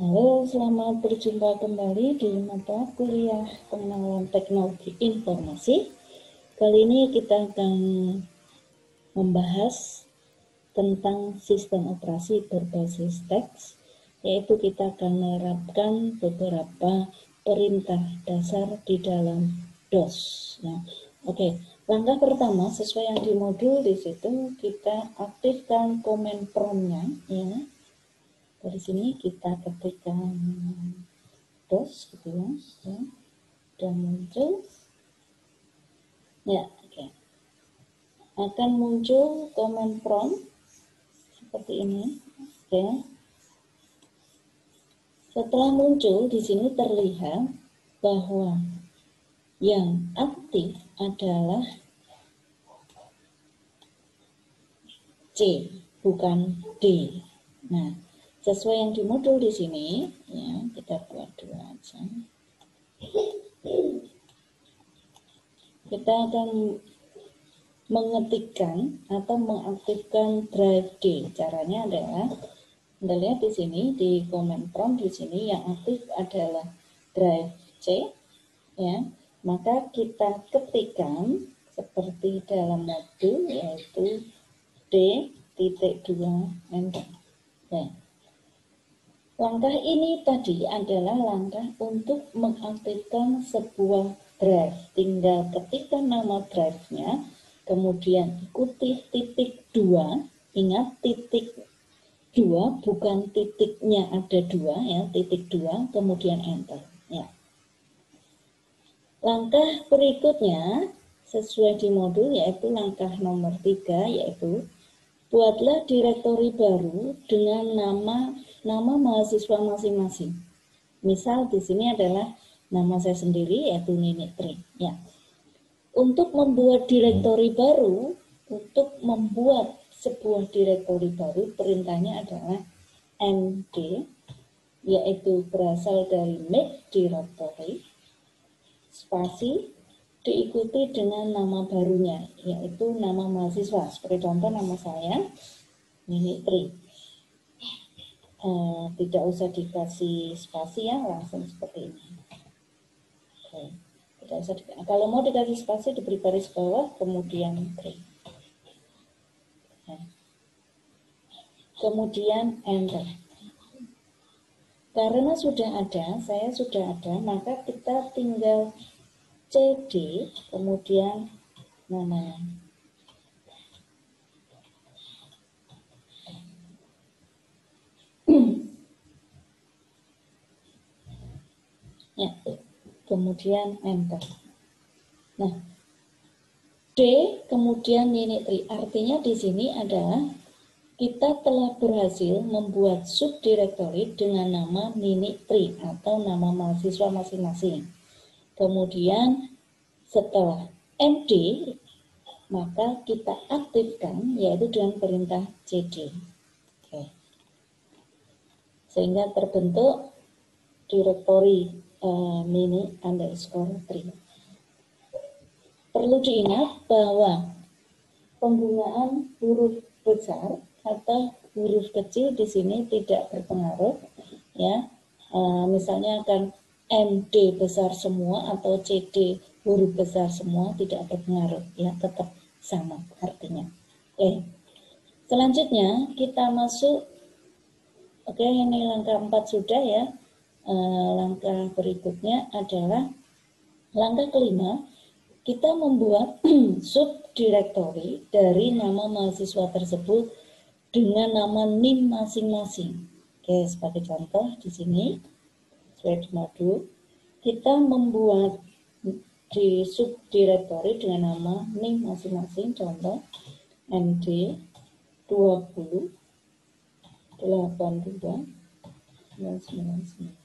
Halo, selamat berjumpa kembali di mata kuliah pengenalan teknologi informasi. Kali ini kita akan membahas tentang sistem operasi berbasis teks, yaitu kita akan menerapkan beberapa perintah dasar di dalam DOS. Nah, oke. Langkah pertama sesuai yang di modul di situ kita aktifkan command prompt-nya, ya. Dari sini kita ketikkan DOS gitu ya, dan muncul ya, oke. Akan muncul command prompt seperti ini, oke. Setelah muncul di sini terlihat bahwa yang aktif adalah C, bukan D. Nah, sesuai yang di modul di sini, ya, kita buat dua aja. Kita akan mengetikkan atau mengaktifkan drive D. Caranya adalah Anda lihat di sini di command prompt di sini yang aktif adalah drive C, ya. Maka kita ketikkan seperti dalam modul yaitu D.2 enter. Ya. Langkah ini tadi adalah langkah untuk mengaktifkan sebuah drive. Tinggal ketikkan nama drive-nya, kemudian ikuti titik 2. Ingat titik 2 bukan titiknya ada 2 ya, titik 2 kemudian enter ya. Langkah berikutnya sesuai di modul yaitu langkah nomor 3 yaitu buatlah direktori baru dengan nama mahasiswa masing-masing. Misal di sini adalah nama saya sendiri yaitu Nini Tri ya. Untuk membuat direktori baru, untuk membuat sebuah direktori baru perintahnya adalah md yaitu berasal dari make directory spasi diikuti dengan nama barunya yaitu nama mahasiswa. Seperti contoh nama saya Nini Tri. Tidak usah dikasih spasi ya, langsung seperti ini. Oke. Tidak usah kalau mau dikasih spasi diberi garis bawah kemudian Tri. Kemudian enter. Karena sudah ada, saya sudah ada, maka kita tinggal CD kemudian namanya. Ya, kemudian enter. Nah, D kemudian Nini Tri. Artinya di sini adalah kita telah berhasil membuat subdirektori dengan nama Nini Tri atau nama mahasiswa masing-masing. Kemudian setelah MD maka kita aktifkan yaitu dengan perintah CD. Oke. Sehingga terbentuk direktori Nini underscore Tri. Perlu diingat bahwa penggunaan huruf besar atau huruf kecil di sini tidak berpengaruh ya. Misalnya akan MD besar semua atau CD huruf besar semua tidak berpengaruh ya, tetap sama artinya. Oke. Selanjutnya kita masuk ini langkah 4 sudah ya. Langkah berikutnya adalah langkah kelima, kita membuat subdirektori dari nama mahasiswa tersebut dengan nama NIM masing-masing. Oke, sebagai contoh di sini, sesuai di modul, kita membuat di subdirektori dengan nama NIM masing-masing, contoh MD 20 82 999.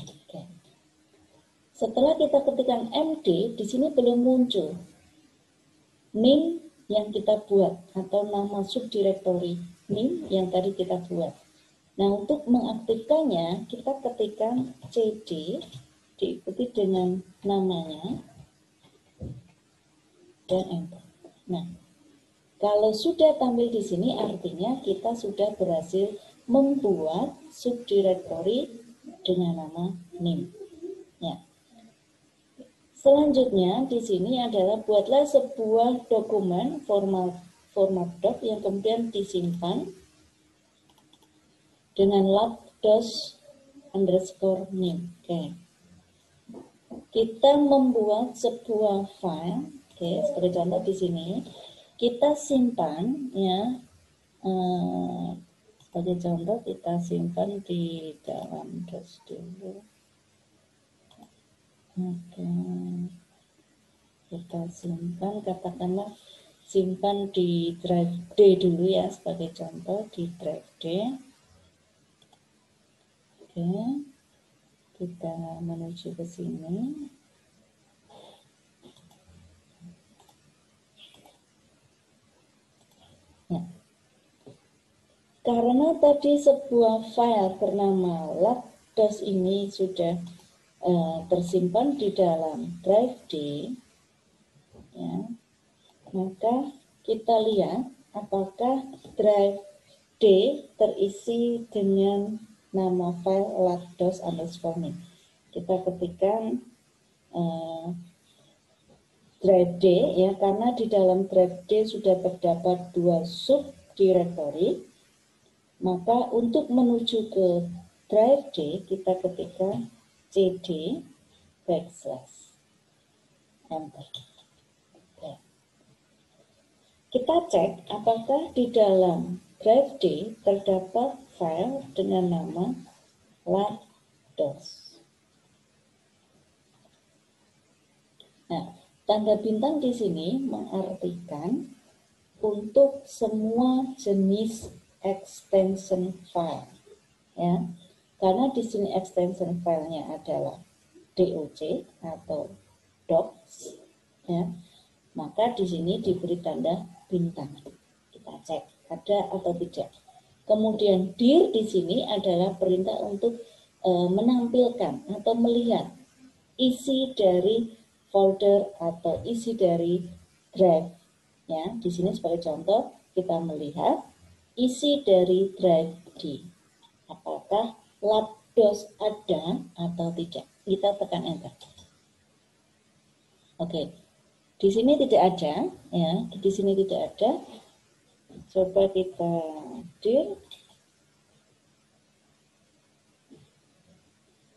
Oke. Setelah kita ketikkan MD, di sini belum muncul NIM yang kita buat atau nama subdirektori NIM yang tadi kita buat. Nah, untuk mengaktifkannya, kita ketikkan CD diikuti dengan namanya dan enter. Nah, kalau sudah tampil di sini artinya kita sudah berhasil membuat subdirektori dengan nama name. Ya. Selanjutnya di sini adalah buatlah sebuah dokumen format doc yang kemudian disimpan dengan lab__name. Oke. Kita membuat sebuah file, oke, sebagai contoh di sini kita simpan ya, sebagai contoh kita simpan di dalam dos dulu. Oke, kita simpan, katakanlah simpan di drive D dulu ya, sebagai contoh di drive D. Oke, kita menuju ke sini. Nah, karena tadi sebuah file bernama lab__ ini sudah tersimpan di dalam drive D, ya, maka kita lihat apakah drive D terisi dengan nama file lab__name. Kita ketikkan drive D ya, karena di dalam drive D sudah terdapat 2 subdirektori, maka untuk menuju ke drive D kita ketikkan cd / enter. Oke. Kita cek apakah di dalam drive D terdapat file dengan nama lab__. Nah, tanda bintang di sini mengartikan untuk semua jenis extension file, ya. Karena di sini extension filenya adalah doc atau docs, ya. Maka di sini diberi tanda bintang. Kita cek ada atau tidak. Kemudian dir di sini adalah perintah untuk menampilkan atau melihat isi dari folder atau isi dari drive. Ya, di sini sebagai contoh kita melihat isi dari drive D. Apakah lab__ ada atau tidak? Kita tekan enter. Oke. Di sini tidak ada, ya. Di sini tidak ada. Coba kita dir.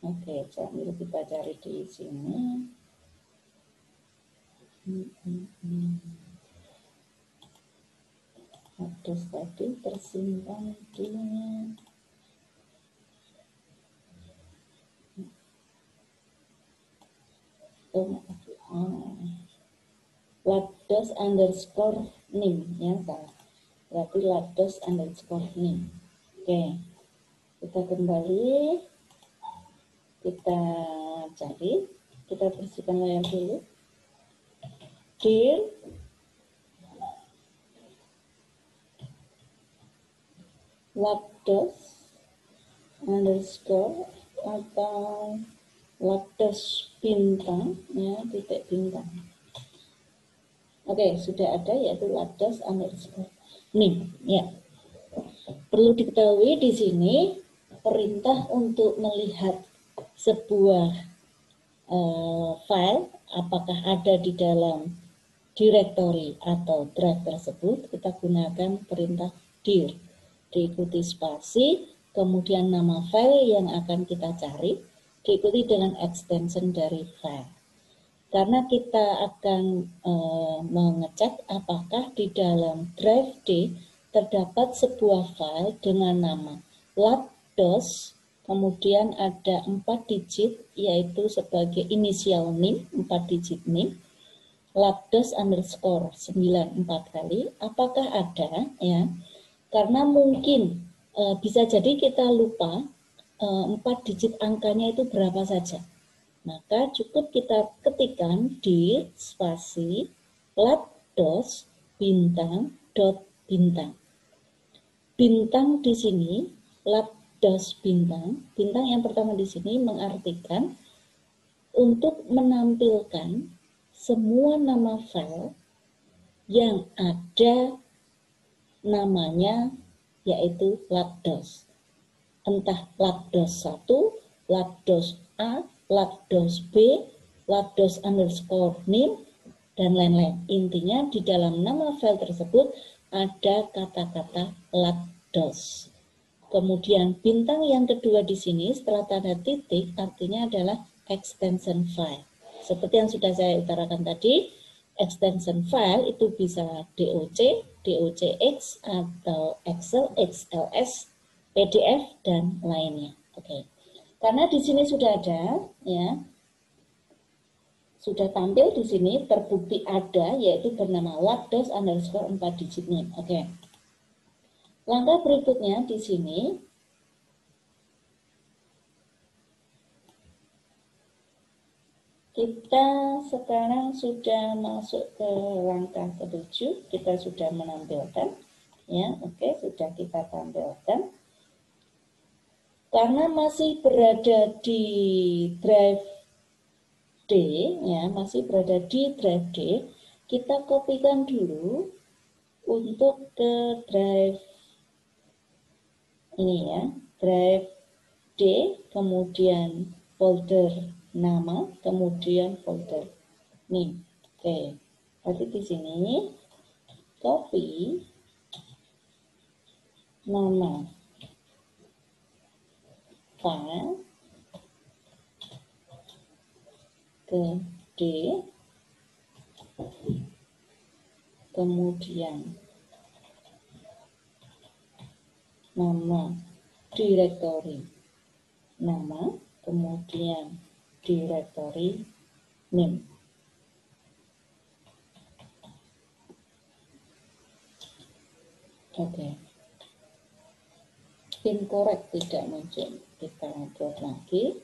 Oke, sambil kita cari di sini. Address tadi tersimpan di lab__name ya, salah. Berarti lab__name. Oke, kita kembali, kita cari, kita bersihkan layar dulu. Dir lab__ atau lab_ bintang ya, titik bintang. Oke, sudah ada, yaitu lab__name ya. Perlu diketahui di sini perintah untuk melihat sebuah file apakah ada di dalam direktori atau drive tersebut, kita gunakan perintah dir, diikuti spasi, kemudian nama file yang akan kita cari, diikuti dengan extension dari file. Karena kita akan mengecek apakah di dalam drive D terdapat sebuah file dengan nama lab__, kemudian ada 4 digit, yaitu sebagai inisial name, 4 digit name, lab__9 4 kali, apakah ada ya? Karena mungkin bisa jadi kita lupa 4 digit angkanya itu berapa saja. Maka cukup kita ketikkan di spasi lab__ bintang dot bintang. Bintang di sini lab__ bintang. Bintang yang pertama di sini mengartikan untuk menampilkan semua nama file yang ada namanya yaitu lab__. Entah lab__ 1, lakdos A, lakdos B, lakdos_nim, dan lain-lain. Intinya di dalam nama file tersebut ada kata-kata lakdos. Kemudian bintang yang kedua di sini setelah tanda titik artinya adalah extension file. Seperti yang sudah saya utarakan tadi, extension file itu bisa DOC, DOCX, atau Excel, XLS, PDF, dan lainnya. Oke. Karena di sini sudah ada, ya, sudah tampil di sini, terbukti ada, yaitu bernama lakdos_4 digit NIM. Oke. Langkah berikutnya di sini, kita sekarang sudah masuk ke langkah ke-7, kita sudah menampilkan, ya, oke, sudah kita tampilkan. Karena masih berada di drive D, ya, masih berada di drive D, kita kopikan dulu untuk ke drive ini, ya, drive D, kemudian folder nama, kemudian folder NIM. Oke, berarti di sini copy nama file ke D, kemudian nama directory nama, kemudian directory name. Oke. Incorrect tidak muncul. Kita buat lagi.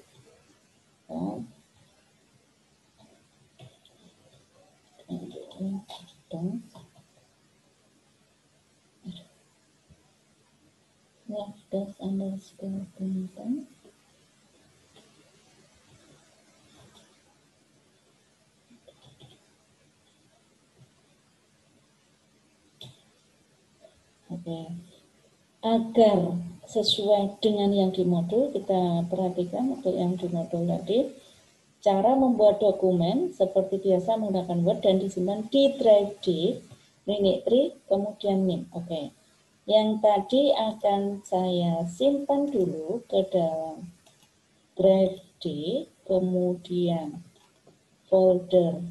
lakdos_bintang. Oke. Agar sesuai dengan yang di modul, kita perhatikan untuk yang di modul tadi, cara membuat dokumen seperti biasa menggunakan Word dan disimpan di drive D, Mini3, kemudian NIM. Oke. Yang tadi akan saya simpan dulu ke dalam drive D, kemudian folder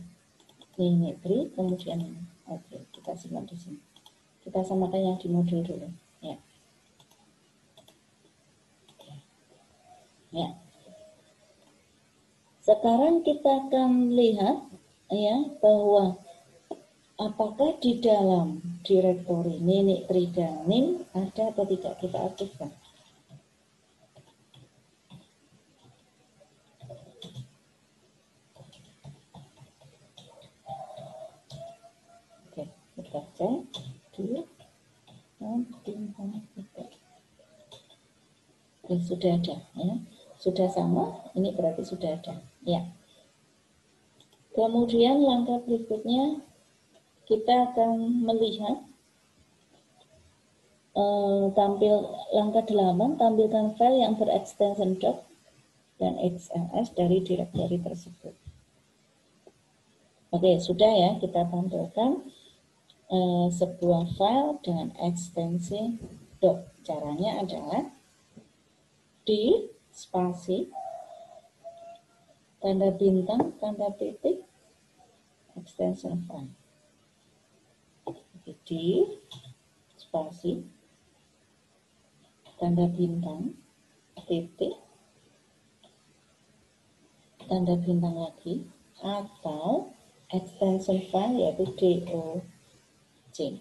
Mini3, kemudian NIM. Oke, kita simpan di sini. Kita samakan yang di modul dulu, ya. Ya. Sekarang kita akan lihat, ya, bahwa apakah di dalam direktori Mini3 dan NIM ada atau tidak, kita aktifkan. Oke, kita cek dulu. Oke, sudah ada, ya. Sudah sama, ini berarti sudah ada, ya. Kemudian langkah berikutnya kita akan melihat langkah 8, tampilkan file yang berekstensi doc dan XLS dari direktori tersebut. Oke, sudah ya, kita tampilkan sebuah file dengan ekstensi doc. Caranya adalah di spasi, tanda bintang, tanda titik, extension file. Di spasi, tanda bintang, titik, tanda bintang lagi, atau extension file yaitu DOC,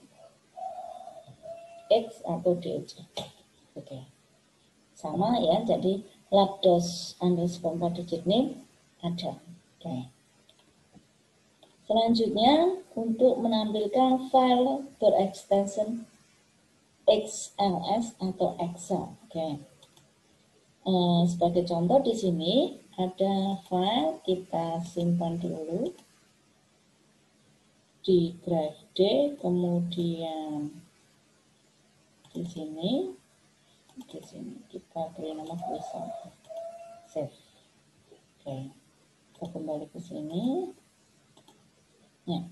X atau DOC. Oke, sama ya, jadi lakdos_4 digit NIM ada. Oke. Selanjutnya, untuk menampilkan file berekstensi XLS atau Excel. Oke. Sebagai contoh di sini ada file, kita simpan dulu di drive D, kemudian di sini kita beri nama tulisan. save. Oke, kita kembali ke sini. Nah,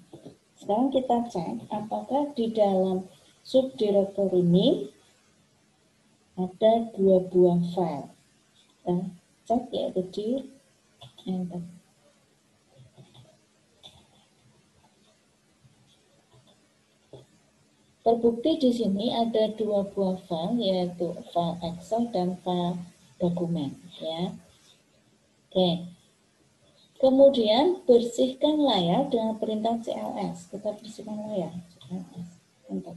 sekarang kita cek apakah di dalam subdirectory name ada 2 buah file. Kita cek yaitu di enter. Terbukti di sini ada 2 buah file, yaitu file Excel dan file dokumen, ya. Oke. Kemudian bersihkan layar dengan perintah CLS. Kita bersihkan layar. CLS. Enter.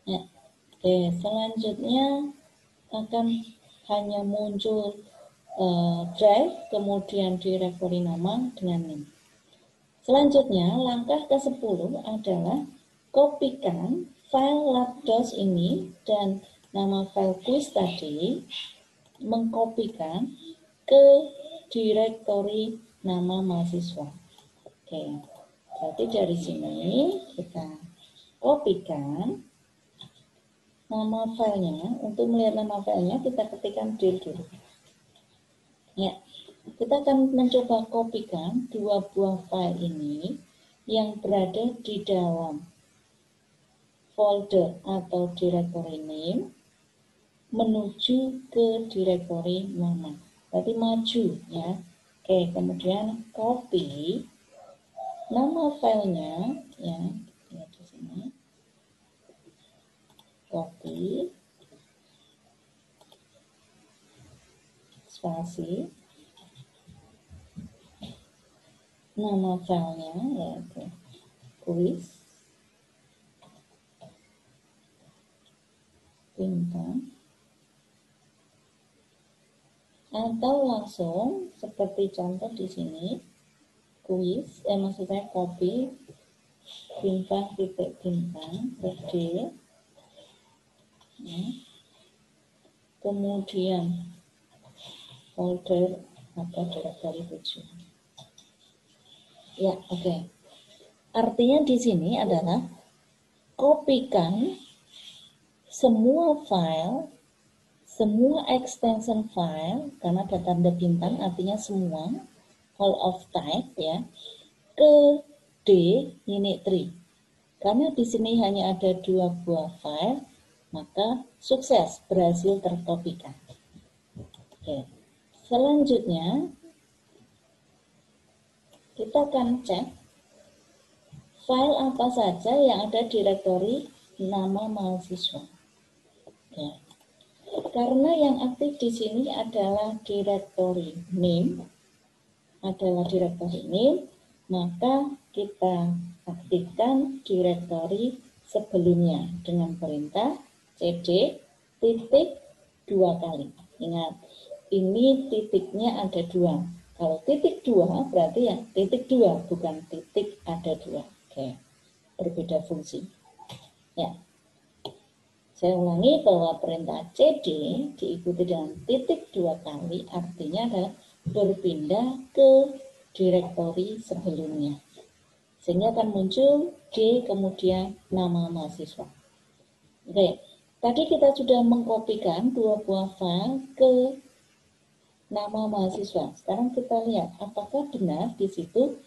Ya. Oke, selanjutnya akan hanya muncul drive, kemudian directory nama dengan name. Selanjutnya, langkah ke-10 adalah kopikan file lab.dos ini dan nama file quiz tadi, mengkopikan ke directory nama mahasiswa. Oke, berarti dari sini kita kopikan nama filenya. Untuk melihat nama filenya, kita ketikkan dir dulu. Ya, kita akan mencoba kopikan 2 buah file ini yang berada di dalam folder atau directory name menuju ke directory nama. Berarti maju, ya. Oke, kemudian copy nama filenya, ya, lihat di sini. Copy, spasi, nama filenya yaitu quiz, bintang, atau langsung seperti contoh di sini, quiz, maksudnya copy bintang titik bintang d, ya. Kemudian folder atau directory tujuan. Ya, oke. Artinya di sini adalah kopikan semua file, semua extension file, karena ada tanda bintang artinya semua, all of type, ya, ke D unit 3. Karena di sini hanya ada 2 buah file, maka sukses, berhasil terkopikan. Oke. Selanjutnya kita akan cek file apa saja yang ada di directory nama mahasiswa. Ya. Karena yang aktif di sini adalah directory name, maka kita aktifkan directory sebelumnya dengan perintah cd titik 2 kali. Ingat, ini titiknya ada 2. Kalau titik 2 berarti ya titik 2, bukan titik ada 2. Oke, berbeda fungsi. Ya, saya ulangi bahwa perintah cd diikuti dengan titik 2 kali, artinya adalah berpindah ke directory sebelumnya. Sehingga akan muncul D kemudian nama mahasiswa. Oke, tadi kita sudah mengkopikan 2 buah file ke nama mahasiswa. Sekarang kita lihat apakah benar di situ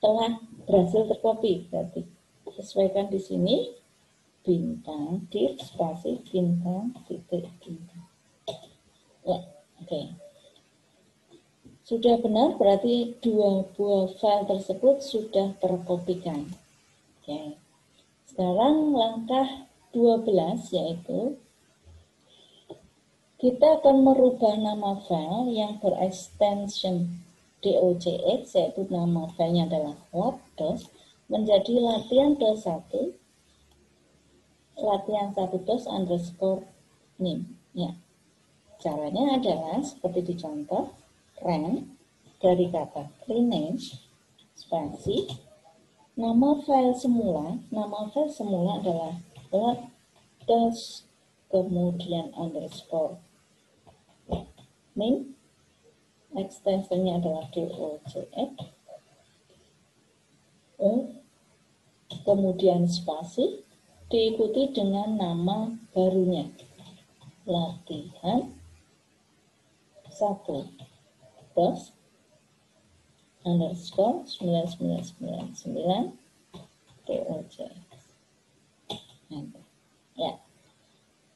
telah berhasil terkopi. Berarti sesuaikan di sini bintang dir spasi bintang titik bintang. Ya, oke. Sudah benar, berarti 2 buah file tersebut sudah terkopikan. Oke. Sekarang langkah 12 yaitu kita akan merubah nama file yang berekstension docx, yaitu nama filenya adalah lab.dos, menjadi latihan.1 latihan1.dos underscore name. Ya. Caranya adalah seperti di contoh, rem dari kata rename spasi nama file semula adalah lab.dos kemudian underscore name, ekstensinya adalah docx, kemudian spasi diikuti dengan nama barunya latihan 1 1 dos underscore 9999 DOJX. Ya.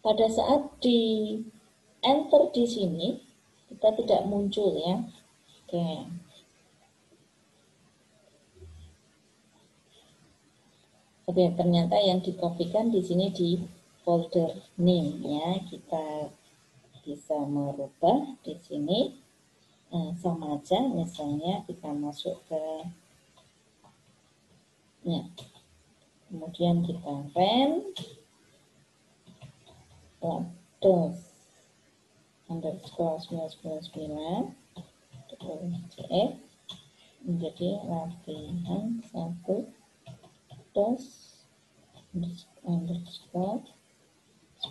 Pada saat di enter di sini kita tidak muncul ya. Oke. Oke, ternyata yang dikopikan di sini di folder name ya. Kita bisa merubah di sini sama aja, misalnya kita masuk ke ya. Kemudian kita rem dos underscore 999 CF menjadi latihan 1 dos underscore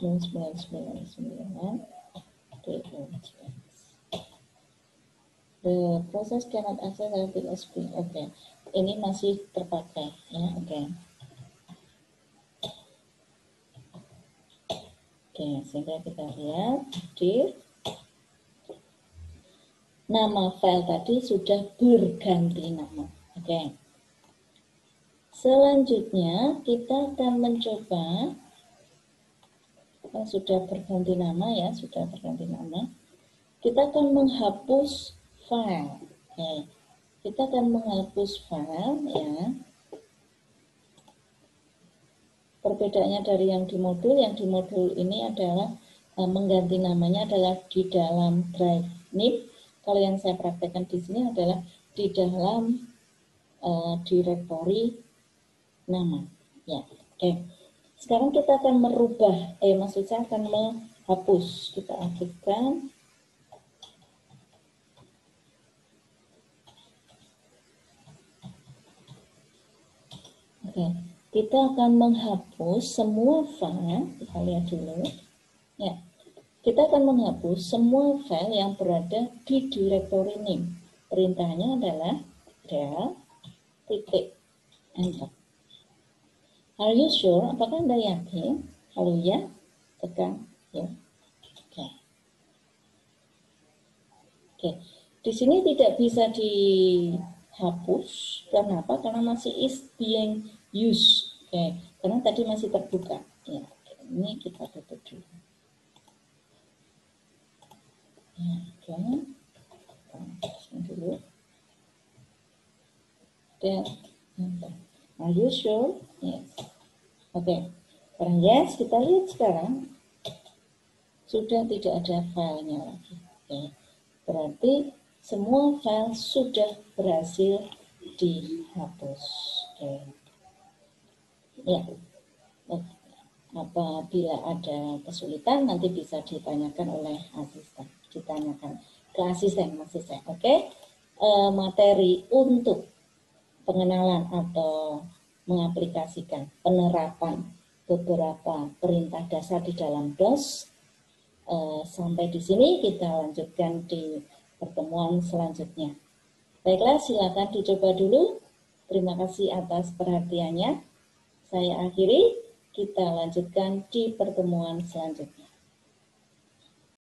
9999 DOJX. The process cannot access LPSP. Oke, ini masih terpakai ya. Oke, sehingga kita lihat di nama file tadi sudah berganti nama. Oke. Selanjutnya kita akan mencoba, sudah berganti nama ya, kita akan menghapus file. Oke. Kita akan menghapus file ya. Perbedaannya dari yang di modul ini adalah mengganti namanya adalah di dalam drive nip. Kalau yang saya praktekkan di sini adalah di dalam directory nama. Ya, oke. Sekarang kita akan merubah, maksud saya akan menghapus. Kita aktifkan. Oke. Kita akan menghapus semua file, kita lihat dulu. Ya, kita akan menghapus semua file yang berada di directory name. Perintahnya adalah del titik enter. Are you sure? Apakah Anda yakin? Kalau ya, tekan ya. Oke. Di sini tidak bisa dihapus. Kenapa? Karena masih is being use. Oke, karena tadi masih terbuka. Ya, ini kita tutup dulu. Ya, oke. Kita dulu. Dan are you sure? Yes. Oke. Sekarang yes, kita lihat sekarang sudah tidak ada filenya lagi. Oke. Berarti semua file sudah berhasil dihapus. Oke. Ya, apabila ada kesulitan nanti bisa ditanyakan oleh asisten, ke asisten. Oke. Materi untuk pengenalan atau mengaplikasikan penerapan beberapa perintah dasar di dalam DOS. Sampai di sini kita lanjutkan di pertemuan selanjutnya. Baiklah, silakan dicoba dulu. Terima kasih atas perhatiannya. Saya akhiri, kita lanjutkan di pertemuan selanjutnya.